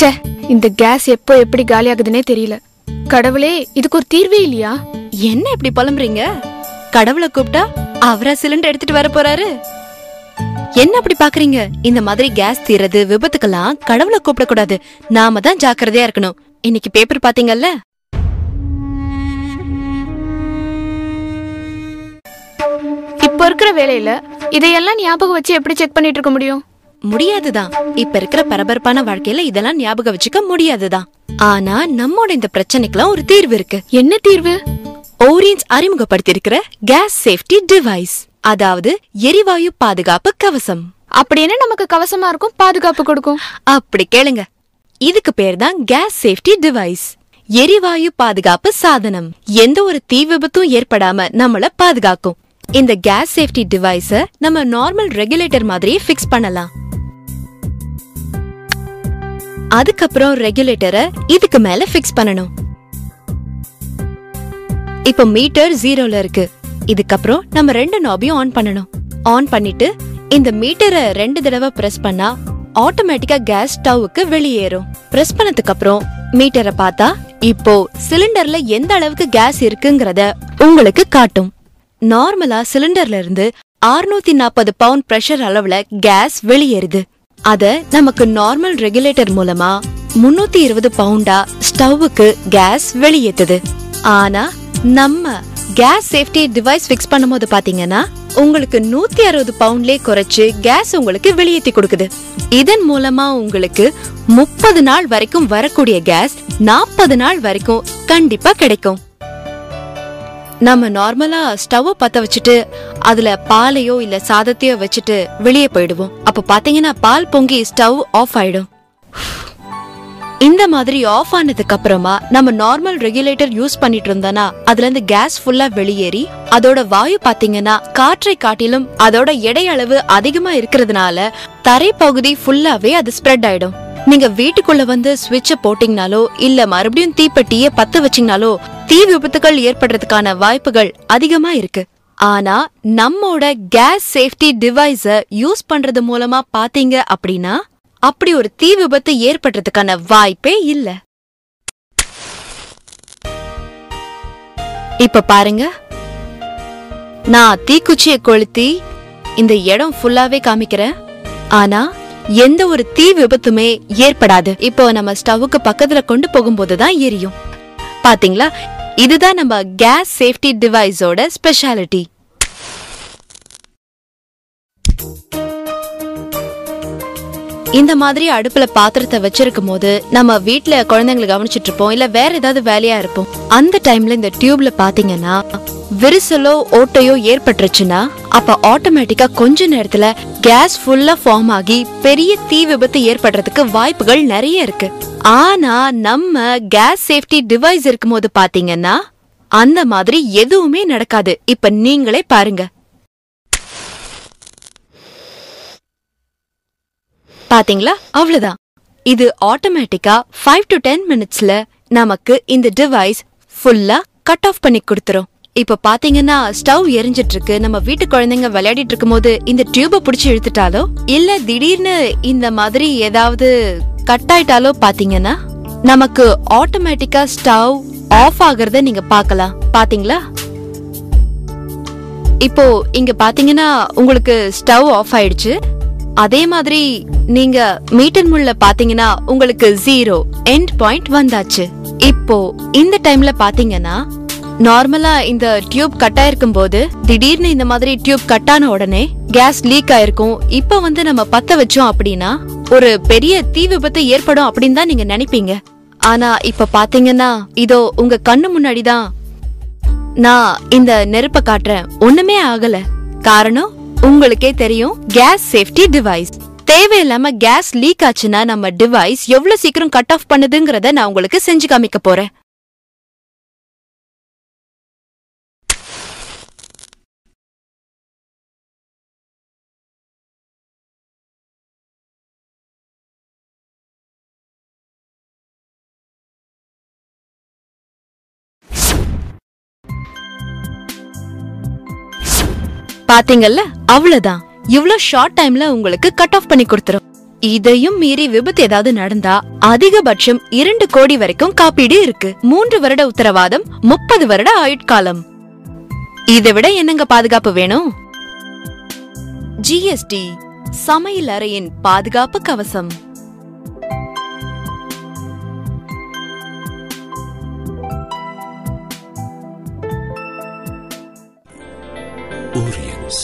ச்சே, இந்த கேஸ் எப்போ எப்படி காலி ஆகுதுன்னே தெரியல. கடவுளே, இதுக்கு ஒரு தீர்வே இல்லையா? என்ன இப்படி புலம்புறீங்க? கடவுளை கூப்பிட்டா அவரா சிலிண்டர் எடுத்துட்டு வர போறாரு? என்ன அப்படி பாக்குறீங்க? இந்த மாதிரி கேஸ் தீரது விபத்துக்கெல்லாம் கடவுளை கூப்பிட கூடாது, நாம தான் ஜாக்கிரதையா இருக்கணும். இன்னைக்கு பேப்பர் பாத்தீங்கல்ல? இப்ப இருக்கிற வேலையில இதையெல்லாம் ஞாபகம் வச்சு எப்படி செக் பண்ணிட்டு இருக்க முடியும்? முடியாதுதான். இப்ப இருக்கிற பரபரப்பான வாழ்க்கையில இதெல்லாம் ஞாபகம் வச்சுக்க முடியாதுதான். ஆனா நம்மோட இந்த பிரச்சனைக்கெல்லாம் ஒரு தீர்வு இருக்கு. என்ன தீர்வு? ஓரியன்ஸ் அறிமுகப்படுத்தி இருக்கிற கேஸ் சேஃப்டி டிவைஸ், அதாவது எரிவாயு பாதுகாப்பு கவசம். அப்படி என்ன நமக்கு கவசமா இருக்கும், பாதுகாப்பு கொடுக்கும்? அப்படி கேளுங்க. இதுக்கு பேர் தான் கேஸ் சேஃப்டி டிவைஸ், எரிவாயு பாதுகாப்பு சாதனம். எந்த ஒரு தீ விபத்தும் ஏற்படாம நம்மள பாதுகாக்கும். இந்த கேஸ் சேஃப்டி டிவைஸ நம்ம நார்மல் ரெகுலேட்டர் மாதிரியே ஃபிக்ஸ் பண்ணலாம். அதுக்கப்புறம் ரெகுலேட்டரை இதுக்கு மேல ஃபிக்ஸ் பண்ணணும். இப்ப மீட்டர் 0ல இருக்கு. இதுக்கப்புறம் நம்ம 2 நாபையும் ஆன் பண்ணணும். ஆன் பண்ணிட்டு இந்த மீட்டரை 2 தடவை பிரஸ் பண்ணா ஆட்டோமேட்டிக்கா கேஸ் ஸ்டவ்வுக்கு வெளியேறும். பிரஸ் பண்ணதுக்கு அப்புறம் மீட்டரை பார்த்தா இப்போ சிலிண்டர்ல எந்த அளவுக்கு கேஸ் இருக்குங்கறத உங்களுக்கு காட்டும். நார்மலா சிலிண்டர்ல இருந்து 640 பவுண்ட் பிரஷர் அளவுல கேஸ் வெளியேறுது. அத நமக்கு நார்மல் ரெகுலேட்டர் மூலமா 320 பவுண்டா ஸ்டவ்வுக்கு கேஸ் வெளியேத்துது. ஆனா நம்ம கேஸ் சேஃப்டி டிவைஸ் ஃபிக்ஸ் பண்ணும்போது பாத்தீங்கன்னா உங்களுக்கு 160 பவுண்ட்லயே குறைச்சு கேஸ் உங்களுக்கு வெளியேற்றி கொடுக்குது. இதன் மூலமா உங்களுக்கு 30 நாள் வரைக்கும் வரக்கூடிய கேஸ் 40 நாள் வரைக்கும் கண்டிப்பா கிடைக்கும். நம்ம நார்மலா ஸ்டவ் பத்த வச்சுட்டு அதுல பாலையோ இல்ல சாதத்தையோ வச்சுட்டு வெளியே போயிடுவோம். அப்ப பாத்தீங்கன்னா பால் பொங்கி ஸ்டவ் ஆஃப் ஆயிடும். இந்த மாதிரி ஆஃப் ஆனதுக்கு அப்புறமா நம்ம நார்மல் ரெகுலேட்டர் யூஸ் பண்ணிட்டு இருந்தோம்னா அதுல இருந்து கேஸ் ஃபுல்லா வெளியேறி அதோட வாயு பாத்தீங்கன்னா காற்றை காட்டிலும் அதோட எடை அளவு அதிகமா இருக்கிறதுனால தரைப்பகுதி ஃபுல்லாவே அது ஸ்ப்ரெட் ஆயிடும். நீங்க வீட்டுக்குள்ள வந்து ஸ்விட்ச போட்டீங்கனாலோ இல்ல மறுபடியும் தீப்பெட்டியே பத்த வச்சீங்கனாலோ தீ விபத்துகள் ஏற்படுறதுக்கான வாய்ப்புகள் அதிகமா இருக்கு. ஆனா நம்மோட கேஸ் சேஃப்டி டிவைஸ யூஸ் பண்றது மூலமா பாத்தீங்க அப்படின்னா அப்படி ஒரு தீ விபத்து ஏற்படுறதுக்கான வாய்ப்பே இல்ல. இப்ப பாருங்க, நான் தீக்குச்சியை கொளுத்தி இந்த இடம் ஃபுல்லாவே காமிக்கிறேன். ஆனா எந்த ஒரு தீ விபத்துமே ஏற்படாது. இப்போ நம்ம ஸ்டவ்வுக்கு பக்கத்துல கொண்டு போகும்போதுதான் எரியும். பாத்தீங்களா? இதுதான் நம்ம கேஸ் சேஃப்டி டிவைஸோட ஸ்பெஷாலிட்டி. இந்த மாதிரி அடுப்புல பாத்திரத்தை வச்சிருக்கும் போது நம்ம வீட்டுல குழந்தைங்களை கவனிச்சிட்டு இருப்போம், இல்ல வேற ஏதாவது வேலையா இருப்போம். அந்த டைம்ல இந்த டியூப்ல பாத்தீங்கன்னா விரிசலோ ஓட்டையோ ஏற்பட்டுருச்சுன்னா அப்ப ஆட்டோமேட்டிக்கா கொஞ்ச நேரத்துல கேஸ் ஃபுல்லா ஃபார்ம் ஆகி பெரிய தீ விபத்து ஏற்படுறதுக்கு வாய்ப்புகள் நிறைய இருக்கு. ஆனா நம்ம கேஸ் சேஃப்டி டிவைஸ் இருக்கும்போது பாத்தீங்கன்னா அந்த மாதிரி எதுவுமே நடக்காது. இப்ப நீங்களே பாருங்க. பாத்தீங்களா? அவ்வளவுதான். இது ஆட்டோமேட்டிக்கா 5 to 10 மினிட்ஸ்ல நமக்கு இந்த டிவைஸ் ஃபுல்லா கட் ஆஃப் பண்ணி கொடுத்துரும். இப்ப பாத்தீங்கன்னா ஸ்டவ் எரிஞ்சிட்டு இருக்கு. நம்ம வீட்டு குழந்தைங்க விளையாடிட்டு இருக்கும் போது இந்த டியூப புடிச்சு இழுத்துட்டாலோ இல்ல திடீர்னு இந்த மாதிரி ஏதாவது கட் ஆயிட்டாலோ பாத்தீங்கன்னா நமக்கு ஆட்டோமேட்டிக்கா ஸ்டவ் ஆஃப் ஆகுறத நீங்க பாக்கலாம். பாத்தீங்களா? இப்போ இங்க பாத்தீங்கன்னா உங்களுக்கு ஸ்டவ் ஆஃப் ஆயிடுச்சு. அதே மாதிரி நீங்க மீட்டர் முள்ள பாத்தீங்கன்னா உங்களுக்கு 0 எண்ட் பாயிண்ட் வந்தாச்சு. இப்போ இந்த டைம்ல பாத்தீங்கன்னா நார்மலா இந்த டியூப் கட் ஆயிருக்கும் போது திடீர்னு இந்த மாதிரி டியூப் கட் ஆன உடனே கேஸ் லீக் ஆயிருக்கும். இப்ப வந்து நம்ம பத்த வச்சோம் அப்படின்னா ஒரு பெரிய தீ விபத்து ஏற்படும் அப்படின்னு தான் நீங்க நினைப்பீங்க. ஆனா இப்ப பாத்தீங்கன்னா இதோ உங்க கண்ணு முன்னாடிதான் நான் இந்த நெருப்ப காட்டுறேன். ஒண்ணுமே ஆகல. காரணம் உங்களுக்கே தெரியும், கேஸ் சேஃப்டி டிவைஸ். தேவையில்லாம கேஸ் லீக் ஆச்சுன்னா நம்ம டிவைஸ் எவ்வளவு சீக்கிரம் கட் ஆஃப் பண்ணுதுங்கறத நான் உங்களுக்கு செஞ்சு காமிக்க போறேன். பாத்தீங்கல்ல? அவ்வளவுதான். இவ்ளோ ஷார்ட் டைம்ல உங்களுக்கு கட் ஆஃப் பண்ணி கொடுத்துரும். இதையும் மீறி விபத்து ஏதாவது நடந்தா அதிகபட்சம் 2 கோடி வரைக்கும் காப்பீடு இருக்கு. 3 வருட உத்தரவாதம், 30 வருட ஆயுட்காலம். இதை விட என்னங்க பாதுகாப்பு வேணும்? ஜிஎஸ்டி, சமையல் அறையின் பாதுகாப்பு கவசம். Oriens.